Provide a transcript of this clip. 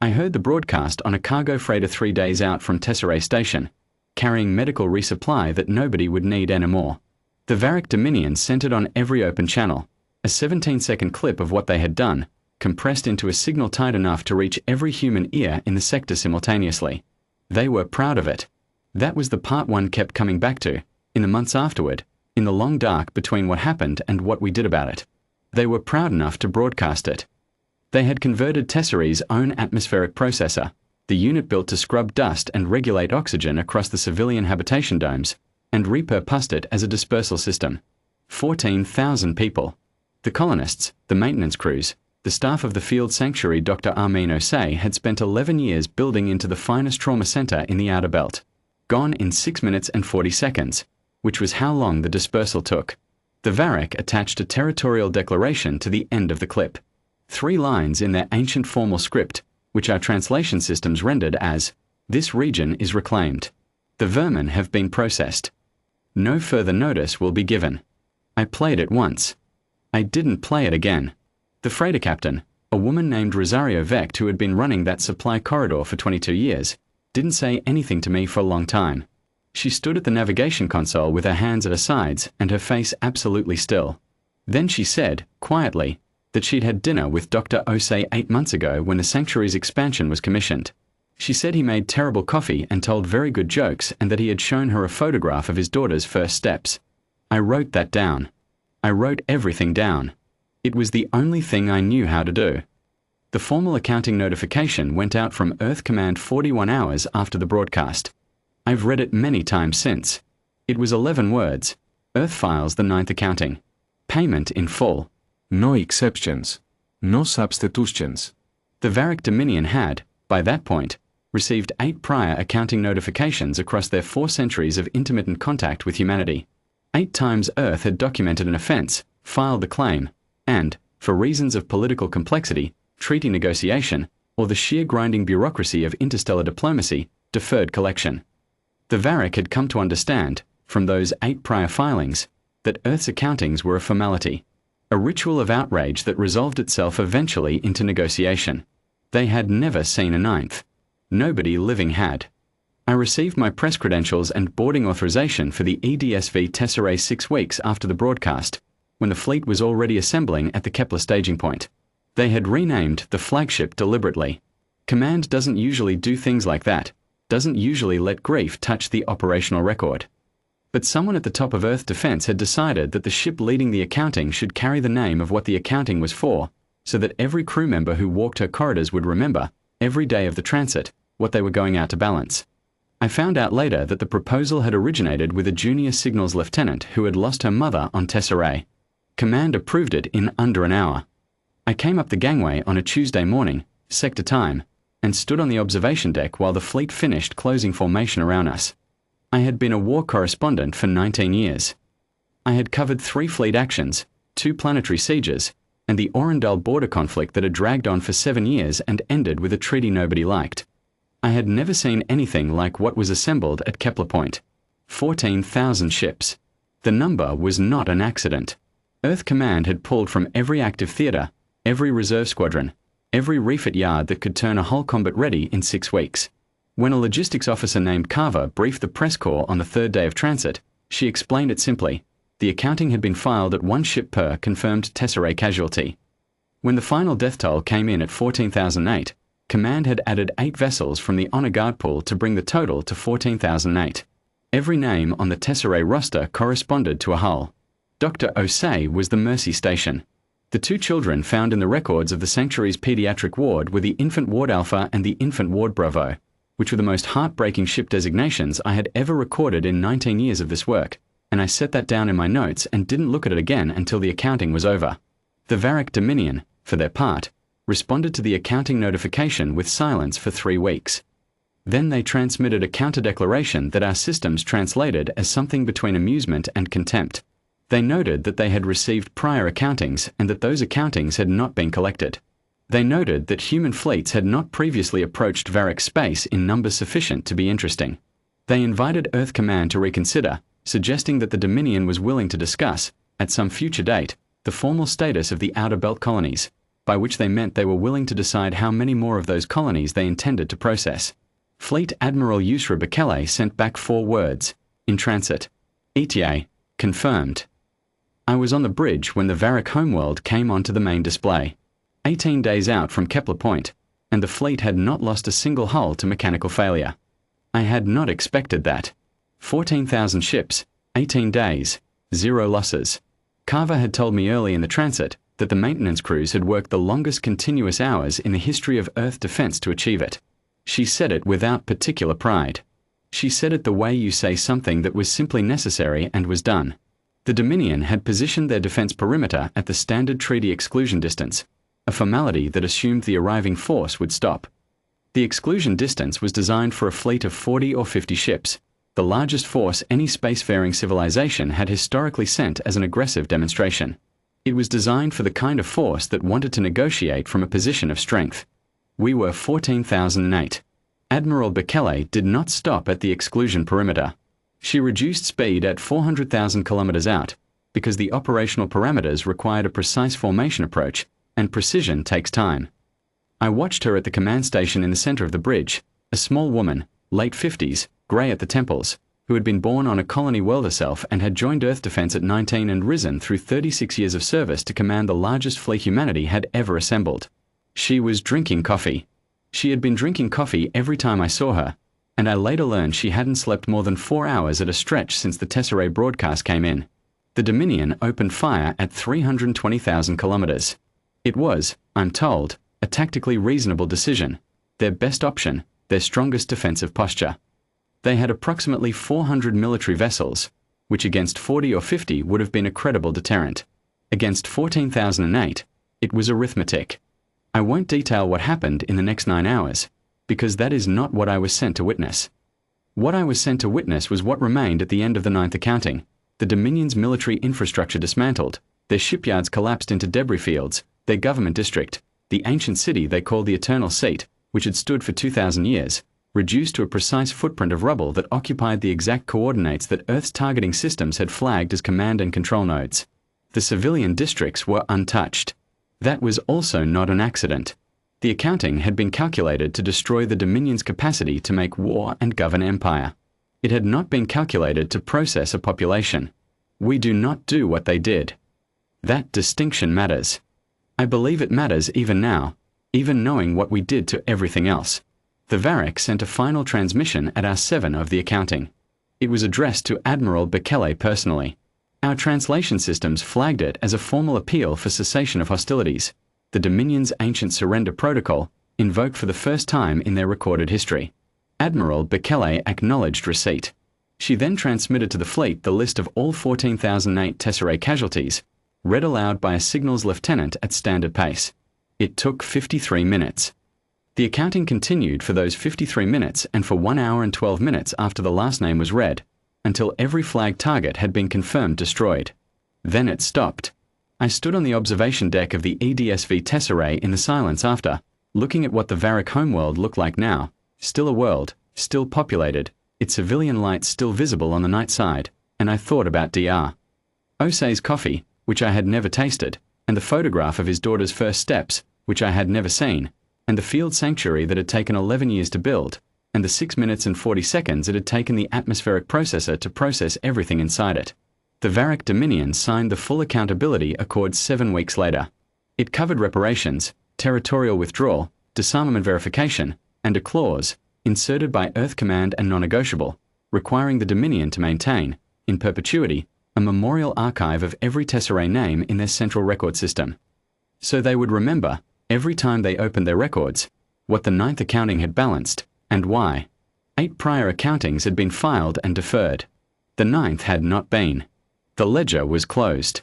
I heard the broadcast on a cargo freighter 3 days out from Tessarae station, carrying medical resupply that nobody would need anymore. The Varek Dominion sent it on every open channel, a 17-second clip of what they had done, compressed into a signal tight enough to reach every human ear in the sector simultaneously. They were proud of it. That was the part one kept coming back to, in the months afterward, in the long dark between what happened and what we did about it. They were proud enough to broadcast it. They had converted Tessarae's own atmospheric processor, the unit built to scrub dust and regulate oxygen across the civilian habitation domes, and repurposed it as a dispersal system. 14,000 people. The colonists, the maintenance crews, the staff of the field sanctuary Dr. Armin Osei had spent 11 years building into the finest trauma center in the outer belt. Gone in 6 minutes and 40 seconds, which was how long the dispersal took. The Varek attached a territorial declaration to the end of the clip. 3 lines in their ancient formal script, which our translation systems rendered as, "This region is reclaimed. The vermin have been processed. No further notice will be given." I played it once. I didn't play it again. The freighter captain, a woman named Rosario Vecht who had been running that supply corridor for 22 years, didn't say anything to me for a long time. She stood at the navigation console with her hands at her sides and her face absolutely still. Then she said, quietly, that she'd had dinner with Dr. Osei 8 months ago when the sanctuary's expansion was commissioned. She said he made terrible coffee and told very good jokes and that he had shown her a photograph of his daughter's first steps. I wrote that down. I wrote everything down. It was the only thing I knew how to do. The formal accounting notification went out from Earth Command 41 hours after the broadcast. I've read it many times since. It was 11 words. Earth files the 9th accounting. Payment in full. No exceptions. No substitutions. The Varek Dominion had, by that point, received 8 prior accounting notifications across their 4 centuries of intermittent contact with humanity. 8 times Earth had documented an offense, filed the claim, and, for reasons of political complexity, treaty negotiation, or the sheer grinding bureaucracy of interstellar diplomacy, deferred collection. The Varek had come to understand, from those 8 prior filings, that Earth's accountings were a formality. A ritual of outrage that resolved itself eventually into negotiation. They had never seen a 9th. Nobody living had. I received my press credentials and boarding authorization for the EDSV Tessarae 6 weeks after the broadcast, when the fleet was already assembling at the Kepler staging point. They had renamed the flagship deliberately. Command doesn't usually do things like that, doesn't usually let grief touch the operational record. But someone at the top of Earth Defense had decided that the ship leading the accounting should carry the name of what the accounting was for, so that every crew member who walked her corridors would remember, every day of the transit, what they were going out to balance. I found out later that the proposal had originated with a junior signals lieutenant who had lost her mother on Tessarae. Command approved it in under an hour. I came up the gangway on a Tuesday morning, sector time, and stood on the observation deck while the fleet finished closing formation around us. I had been a war correspondent for 19 years. I had covered 3 fleet actions, 2 planetary sieges, and the Orendal border conflict that had dragged on for 7 years and ended with a treaty nobody liked. I had never seen anything like what was assembled at Kepler Point. 14,000 ships. The number was not an accident. Earth Command had pulled from every active theater, every reserve squadron, every refit yard that could turn a whole combat ready in 6 weeks. When a logistics officer named Carver briefed the press corps on the 3rd day of transit, she explained it simply. The accounting had been filed at 1 ship per confirmed Tessarae casualty. When the final death toll came in at 14,008, Command had added 8 vessels from the honor guard pool to bring the total to 14,008. Every name on the Tessarae roster corresponded to a hull. Dr. Osei was the Mercy Station. The 2 children found in the records of the Sanctuary's pediatric ward were the Infant Ward Alpha and the Infant Ward Bravo, which were the most heartbreaking ship designations I had ever recorded in 19 years of this work, and I set that down in my notes and didn't look at it again until the accounting was over. The Varek Dominion, for their part, responded to the accounting notification with silence for 3 weeks. Then they transmitted a counter-declaration that our systems translated as something between amusement and contempt. They noted that they had received prior accountings and that those accountings had not been collected. They noted that human fleets had not previously approached Varek space in numbers sufficient to be interesting. They invited Earth Command to reconsider, suggesting that the Dominion was willing to discuss, at some future date, the formal status of the Outer Belt colonies, by which they meant they were willing to decide how many more of those colonies they intended to process. Fleet Admiral Yusra Bekele sent back 4 words: in transit. ETA, confirmed. I was on the bridge when the Varek homeworld came onto the main display. 18 days out from Kepler Point, and the fleet had not lost a single hull to mechanical failure. I had not expected that. 14,000 ships, 18 days, 0 losses. Carver had told me early in the transit that the maintenance crews had worked the longest continuous hours in the history of Earth defense to achieve it. She said it without particular pride. She said it the way you say something that was simply necessary and was done. The Dominion had positioned their defense perimeter at the standard treaty exclusion distance, a formality that assumed the arriving force would stop. The exclusion distance was designed for a fleet of 40 or 50 ships, the largest force any spacefaring civilization had historically sent as an aggressive demonstration. It was designed for the kind of force that wanted to negotiate from a position of strength. We were 14,008. Admiral Bekele did not stop at the exclusion perimeter. She reduced speed at 400,000 kilometers out because the operational parameters required a precise formation approach, and precision takes time. I watched her at the command station in the center of the bridge, a small woman, late 50s, grey at the temples, who had been born on a colony world herself and had joined Earth Defense at 19 and risen through 36 years of service to command the largest fleet humanity had ever assembled. She was drinking coffee. She had been drinking coffee every time I saw her, and I later learned she hadn't slept more than 4 hours at a stretch since the Tessarae broadcast came in. The Dominion opened fire at 320,000 kilometers. It was, I'm told, a tactically reasonable decision, their best option, their strongest defensive posture. They had approximately 400 military vessels, which against 40 or 50 would have been a credible deterrent. Against 14,008, it was arithmetic. I won't detail what happened in the next 9 hours, because that is not what I was sent to witness. What I was sent to witness was what remained at the end of the 9th accounting: the Dominion's military infrastructure dismantled, their shipyards collapsed into debris fields, their government district, the ancient city they called the Eternal Seat, which had stood for 2,000 years, reduced to a precise footprint of rubble that occupied the exact coordinates that Earth's targeting systems had flagged as command and control nodes. The civilian districts were untouched. That was also not an accident. The accounting had been calculated to destroy the Dominion's capacity to make war and govern empire. It had not been calculated to process a population. We do not do what they did. That distinction matters. I believe it matters even now, even knowing what we did to everything else. The Varek sent a final transmission at hour 7 of the accounting. It was addressed to Admiral Bekele personally. Our translation systems flagged it as a formal appeal for cessation of hostilities, the Dominion's ancient surrender protocol, invoked for the first time in their recorded history. Admiral Bekele acknowledged receipt. She then transmitted to the fleet the list of all 14,008 Tessarae casualties, read aloud by a signals lieutenant at standard pace. It took 53 minutes. The accounting continued for those 53 minutes and for 1 hour and 12 minutes after the last name was read, until every flag target had been confirmed destroyed. Then it stopped. I stood on the observation deck of the EDSV Tessarae in the silence after, looking at what the Varek homeworld looked like now, still a world, still populated, its civilian lights still visible on the night side, and I thought about Dr. Osei's coffee, which I had never tasted, and the photograph of his daughter's first steps, which I had never seen, and the field sanctuary that had taken 11 years to build, and the 6 minutes and 40 seconds it had taken the atmospheric processor to process everything inside it. The Varek Dominion signed the full accountability accord 7 weeks later. It covered reparations, territorial withdrawal, disarmament verification, and a clause, inserted by Earth Command and non-negotiable, requiring the Dominion to maintain, in perpetuity, a memorial archive of every Tessarae name in their central record system. So they would remember, every time they opened their records, what the 9th accounting had balanced, and why. 8 prior accountings had been filed and deferred. The 9th had not been. The ledger was closed.